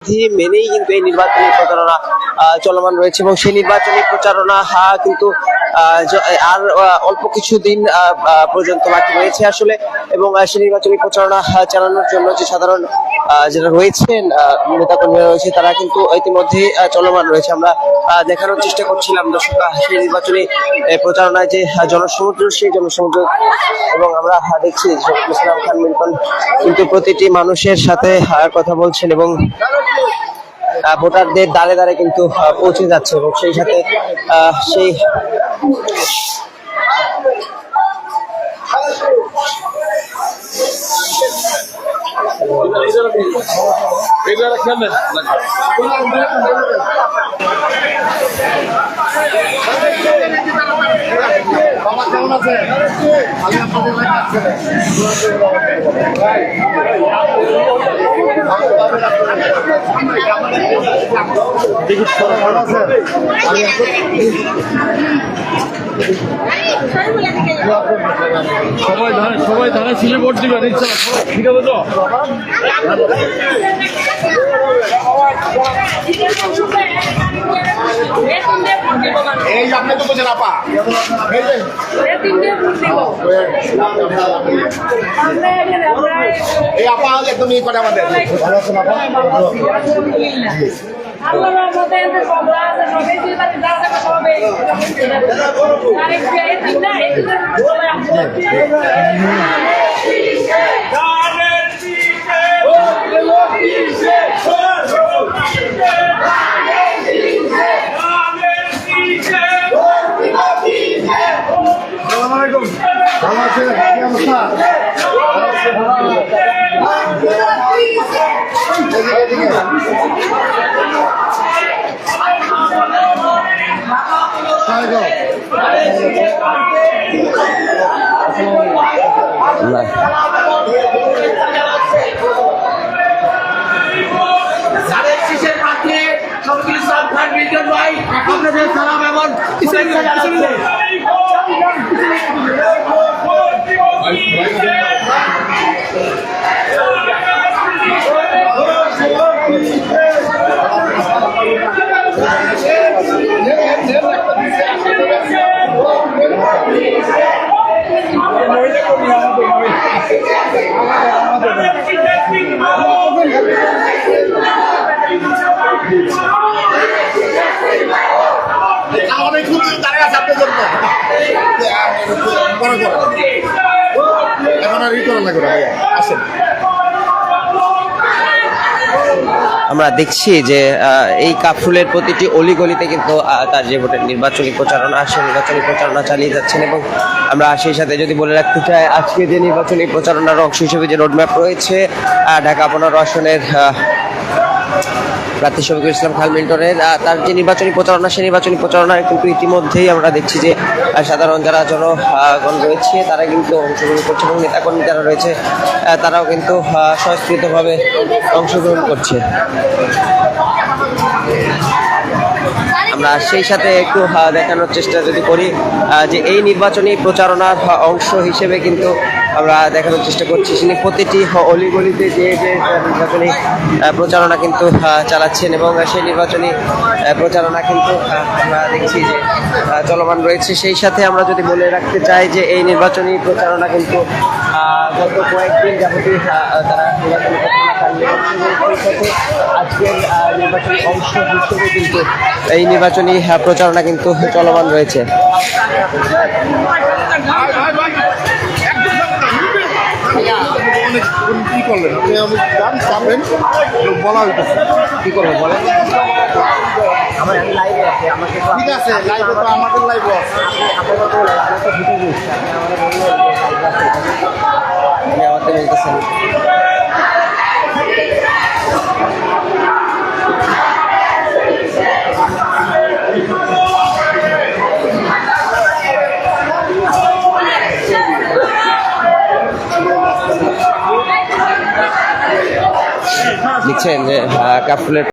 বিধি মেনেই কিন্তু এই নির্বাচনী প্রচারণা চলমান রয়েছে এবং সেই নির্বাচনী প্রচারণা কিন্তু আর অল্প কিছুদিন পর্যন্ত বাকি রয়েছে আসলে। এবং সেই নির্বাচনী প্রচারণা চালানোর জন্য যে সাধারণ যারা রয়েছেন নেতাকর্মীরা রয়েছে তারা কিন্তু ইতিমধ্যে চলমান রয়েছে। আমরা দেখানোর চেষ্টা করছিলাম দর্শক সেই নির্বাচনী প্রচারণায় যে জনসমুদ্র, সেই জনসমুদ্র। এবং আমরা দেখছি শফিকুল ইসলাম খান মিল্টন কিন্তু প্রতিটি মানুষের সাথে কথা বলছেন এবং ভোটারদের দ্বারে দ্বারে কিন্তু পৌঁছে যাচ্ছে এবং সেই সাথে সেই কেমন আছে? আমি আপনাদের সবাই ধারা ছিলে ভোট দিবেন, ঠিক আছে তো? এই আপনি তো বোঝেন আপা, এই আপা একদম ই করে আমাদের ভালো আছেন আপা? ভালো আছে, কি অবস্থা? শফিকুল ইসলাম খান মিল্টন ভাই আপনাদের সালাম এবং শুভেচ্ছা জানাচ্ছি। এখন আর ই করা লাগবে না, আসেন। আমরা দেখছি যে এই কাফরুলের প্রতিটি অলিগলিতে কিন্তু তার যে ভোটের নির্বাচনী প্রচারণা, সেই নির্বাচনী প্রচারণা চালিয়ে যাচ্ছেন। এবং আমরা সেই সাথে যদি বলে রাখতে চাই, আজকে যে নির্বাচনী প্রচারণার অংশ হিসেবে যে রোডম্যাপ রয়েছে ঢাকা 15 আসনের প্রার্থী শফিকুল ইসলাম খান মিল্টনের তার যে নির্বাচনী প্রচারণা, সেই নির্বাচনী প্রচারণায় কিন্তু ইতিমধ্যেই আমরা দেখছি যে সাধারণ যারা জনগণ রয়েছে তারা কিন্তু অংশগ্রহণ করছে এবং নেতাকর্মী যারা রয়েছে তারাও কিন্তু স্বয়ংস্ফূর্তভাবে অংশগ্রহণ করছে। আমরা সেই সাথে একটু দেখানোর চেষ্টা যদি করি যে এই নির্বাচনী প্রচারণার অংশ হিসেবে কিন্তু আমরা দেখানোর চেষ্টা করছি তিনি প্রতিটি অলিগলিতে যে নির্বাচনী প্রচারণা কিন্তু চালাচ্ছেন এবং সেই নির্বাচনী প্রচারণা কিন্তু আমরা দেখছি যে চলমান রয়েছে। সেই সাথে আমরা যদি বলে রাখতে চাই যে এই নির্বাচনী প্রচারণা কিন্তু গত কয়েকদিন যাবতীয় তারা নির্বাচনী আজকের নির্বাচনী অংশ হিসেবে কিন্তু এই নির্বাচনী প্রচারণা কিন্তু চলমান রয়েছে। কি করলেন আপনি? আমি গান চাপেন, বলা হইতেছে কি করবো বলেন? ঠিক আছে, লাইভে তো আমাদের লাইভও আছে। আমাদের বলতেছেন লিখছেন যে কাফরুলের